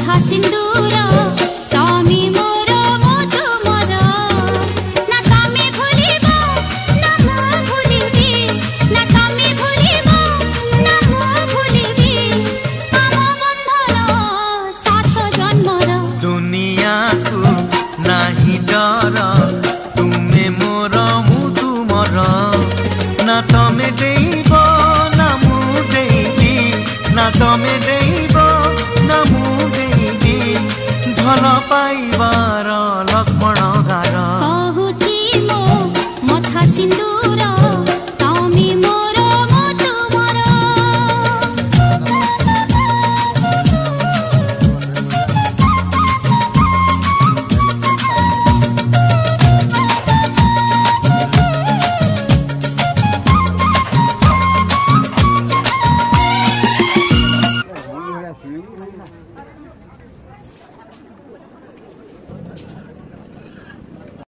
मथा सिंदूर तमी मोर मो तुमर ना तमी भूलिबो ना मो भूलिबी ना तमी भूलिबो ना मो भूलिबी आम बंधन सात जन्मर दुनिया को नाही डर तुमे मोर मु तुमर ना तमे देब ना मु देबी ना तमे देब ना मु देबी भल पाइबार लक्ष्मण गार कहूची मो मथा सिंदूर तमी मोर मो तुमर